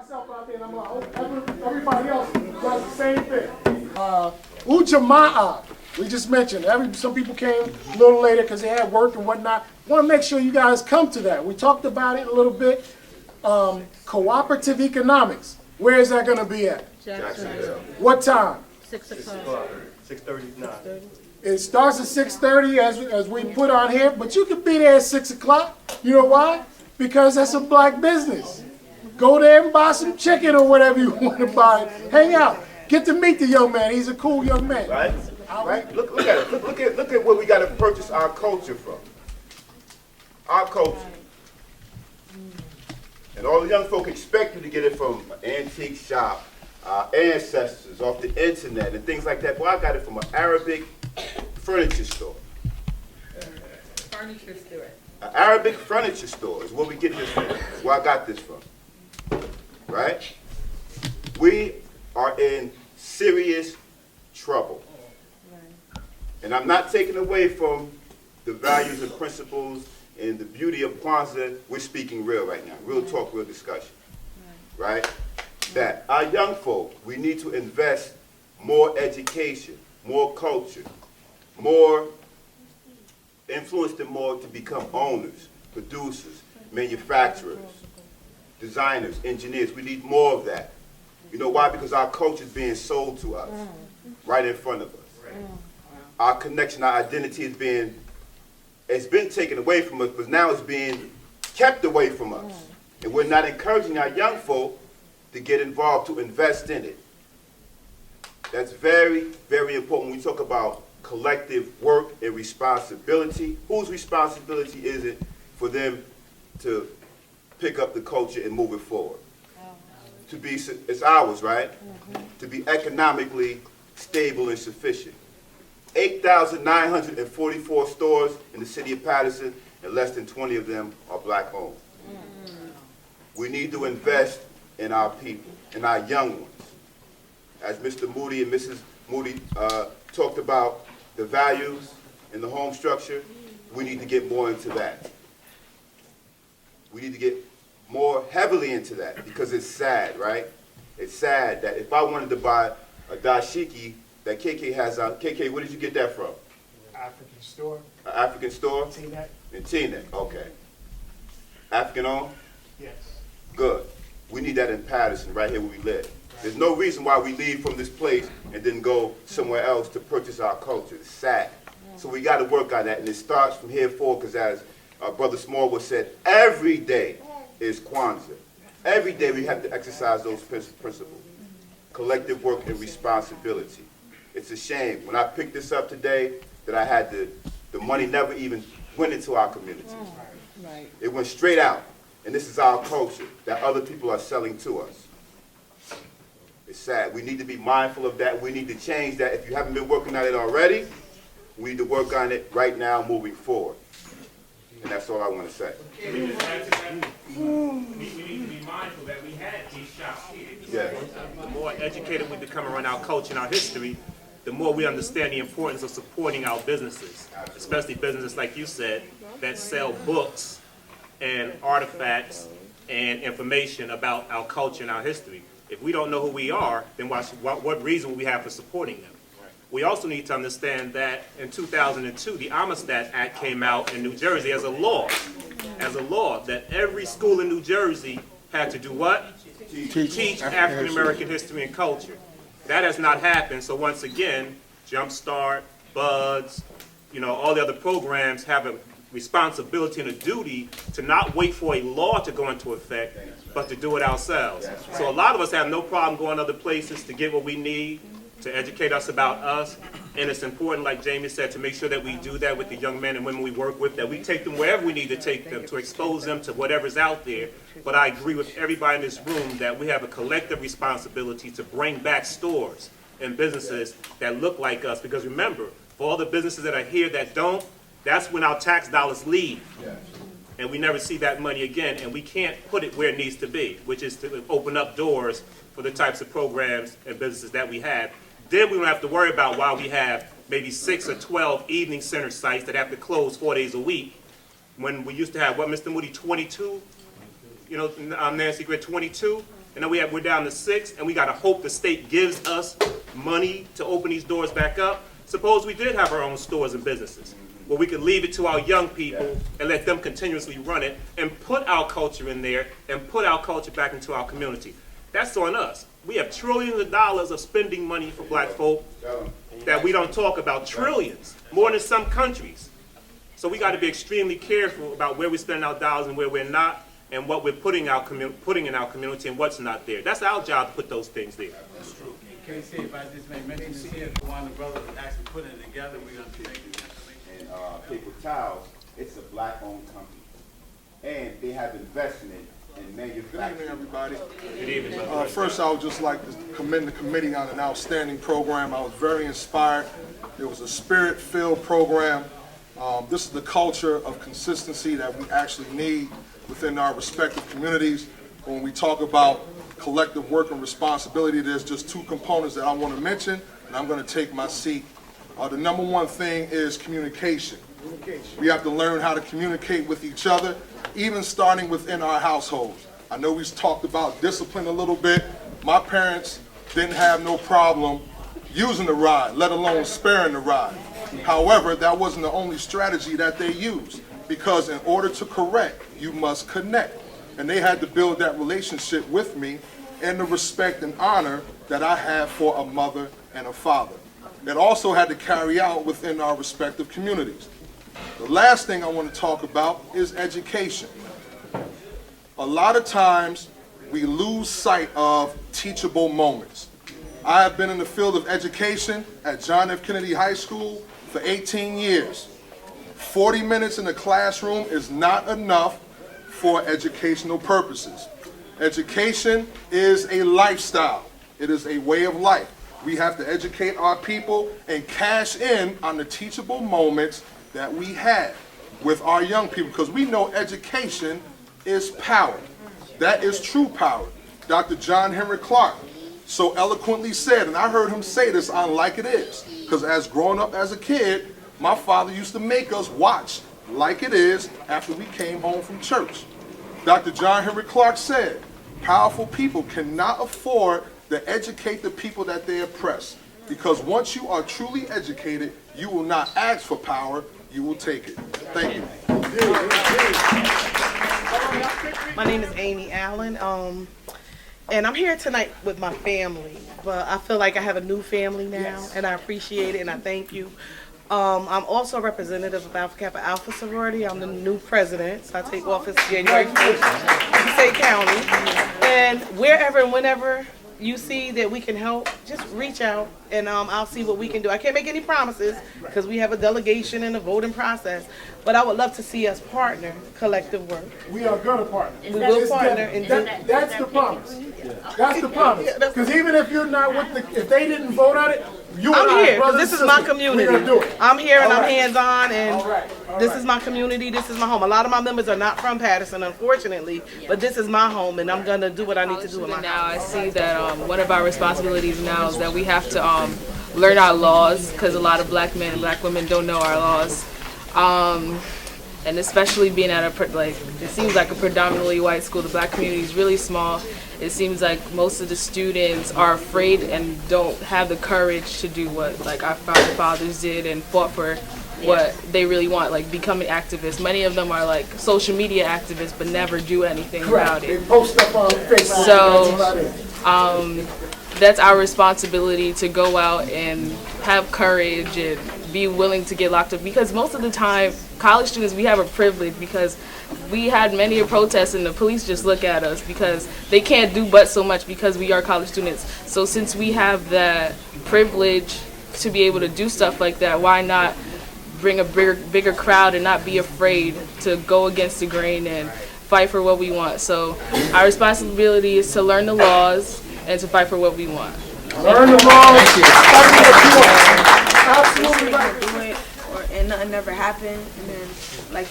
myself out there, and I'm like, hope everybody else does the same thing. Ujima, we just mentioned. Some people came a little later because they had work and whatnot. Want to make sure you guys come to that. We talked about it a little bit. Cooperative economics. Where is that going to be at? Jacksonville. What time? 6 o'clock. 6:30. It starts at 6:30 as we put on here, but you can be there at 6 o'clock. You know why? Because that's a black business. Go there and buy some chicken or whatever you want to buy. Hang out. Get to meet the young man. He's a cool young man. Right? Right? Look at it. Look at where we got to purchase our culture from. Our culture. And all the young folk expect you to get it from an antique shop, our ancestors, off the internet, and things like that. Well, I got it from an Arabic furniture store. Furniture store. An Arabic furniture store is where we get this from. Is where I got this from. Right? We are in serious trouble. And I'm not taking away from the values and principles and the beauty of Kwanzaa. We're speaking real right now. Real talk, real discussion. Right? That our young folk, we need to invest more education, more culture, more, influence them more to become owners, producers, manufacturers, designers, engineers. We need more of that. You know why? Because our culture is being sold to us right in front of us. Our connection, our identity it's been taken away from us, but now it's being kept away from us. And we're not encouraging our young folk to get involved, to invest in it. That's very, very important when we talk about collective work and responsibility. Whose responsibility is it for them to pick up the culture and move it forward? It's ours, right? To be economically stable and sufficient. 8,944 stores in the city of Patterson, and less than 20 of them are black owned. We need to invest in our people, in our young ones. As Mr. Moody and Mrs. Moody talked about the values in the home structure, we need to get more into that. We need to get more heavily into that because it's sad, right? It's sad that if I wanted to buy a dashiki that KK has on, KK, where did you get that from? African store. An African store? Teaneck. In Teaneck, okay. African owned? Yes. Good. We need that in Patterson, right here where we live. There's no reason why we leave from this place and then go somewhere else to purchase our culture. It's sad. So we got to work on that, and it starts from here forward because as Brother Smallwood said, every day is Kwanzaa. Every day we have to exercise those principles. Collective work and responsibility. It's a shame. When I picked this up today, that I had the money never even went into our communities. Right. It went straight out. And this is our culture that other people are selling to us. It's sad. We need to be mindful of that. We need to change that. If you haven't been working on it already, we need to work on it right now moving forward. And that's all I want to say. We need to be mindful that we had these shops here. Yeah. The more educated we become around our culture and our history, the more we understand the importance of supporting our businesses, especially businesses like you said, that sell books and artifacts and information about our culture and our history. If we don't know who we are, then what reason will we have for supporting them? We also need to understand that in 2002, the Amistad Act came out in New Jersey as a law that every school in New Jersey had to do what? Teach African American history and culture. That has not happened, so once again, Jumpstart, Buds, all the other programs have a responsibility and a duty to not wait for a law to go into effect, but to do it ourselves. So a lot of us have no problem going other places to get what we need, to educate us about us, and it's important, like Jamie said, to make sure that we do that with the young men and women we work with, that we take them wherever we need to take them, to expose them to whatever's out there. But I agree with everybody in this room that we have a collective responsibility to bring back stores and businesses that look like us, because remember, for all the businesses that are here that don't, that's when our tax dollars leave. And we never see that money again, and we can't put it where it needs to be, which is to open up doors for the types of programs and businesses that we have. Then we don't have to worry about why we have maybe 6 or 12 evening center sites that have to close 4 days a week, when we used to have, what, Mr. Moody, 22? Nancy Grid, 22? And then we're down to 6, and we got to hope the state gives us money to open these doors back up. Suppose we did have our own stores and businesses, where we could leave it to our young people and let them continuously run it and put our culture in there and put our culture back into our community. That's on us. We have trillions of dollars of spending money for black folk that we don't talk about. Trillions, more than some countries. So we got to be extremely careful about where we spend our dollars and where we're not, and what we're putting in our community and what's not there. That's our job to put those things there. That's true. KC, if I just may mention this here, one of the brothers actually put it together, we're going to take it. And Paper Towels, it's a black-owned company, and they have investment in manufacturing. Good evening, everybody. Good evening. First, I would just like to commend the committee on an outstanding program. I was very inspired. It was a spirit-filled program. This is the culture of consistency that we actually need within our respective communities. When we talk about collective work and responsibility, there's just 2 components that I want to mention, and I'm going to take my seat. The number one thing is communication. We have to learn how to communicate with each other, even starting within our households. I know we've talked about discipline a little bit. My parents didn't have no problem using the rod, let alone sparing the rod. However, that wasn't the only strategy that they used, because in order to correct, you must connect. And they had to build that relationship with me and the respect and honor that I have for a mother and a father. It also had to carry out within our respective communities. The last thing I want to talk about is education. A lot of times we lose sight of teachable moments. I have been in the field of education at John F. Kennedy High School for 18 years. 40 minutes in the classroom is not enough for educational purposes. Education is a lifestyle. It is a way of life. We have to educate our people and cash in on the teachable moments that we have with our young people, because we know education is power. That is true power. Dr. John Henry Clark so eloquently said, and I heard him say this on Like It Is, because as growing up as a kid, my father used to make us watch Like It Is after we came home from church. Dr. John Henry Clark said, powerful people cannot afford to educate the people that they oppress, because once you are truly educated, you will not ask for power, you will take it. Thank you. My name is Amy Allen, and I'm here tonight with my family, but I feel like I have a new family now, and I appreciate it, and I thank you. I'm also a representative of Alpha Kappa Alpha Sorority. I'm the new president, so I take office January 1st in State County. And wherever and whenever you see that we can help, just reach out, and I'll see what we can do. I can't make any promises because we have a delegation and a voting process, but I would love to see us partner collective work. We are gonna partner. We will partner and do. That's the promise. That's the promise. Because even if you're not with the, if they didn't vote on it, you and I'm I, here because brothers this and is my sisters, community. we're gonna do it. I'm here and All I'm right. hands-on, and All right. this is my community. This is my home. A lot of my members are not from Patterson, unfortunately, but this is my home, and I'm gonna do what I need to do in my Now house. I see that one of our responsibilities now is that we have to learn our laws, because a lot of black men and black women don't know our laws, and especially being at it seems like a predominantly white school. The black community is really small. It seems like most of the students are afraid and don't have the courage to do what our founding fathers did and fought for what they really want, like becoming activists. Many of them are social media activists but never do anything about They it. post up on Facebook. So, that's about it. That's our responsibility, to go out and have courage and be willing to get locked up, because most of the time college students, we have a privilege, because we had many a protests and the police just look at us because they can't do but so much because we are college students. So since we have that privilege to be able to do stuff like that, why not bring a bigger crowd and not be afraid to go against the grain and fight for what we want? So our responsibility is to learn the laws and to fight for what we want. Learn the laws. Fight for what you want. Absolutely right. Do it, and nothing never happened, and then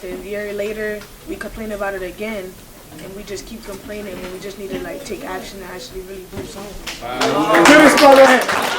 the year later we complain about it again, and we just keep complaining, and we just need to take action and actually really do something. Give this brother a hand.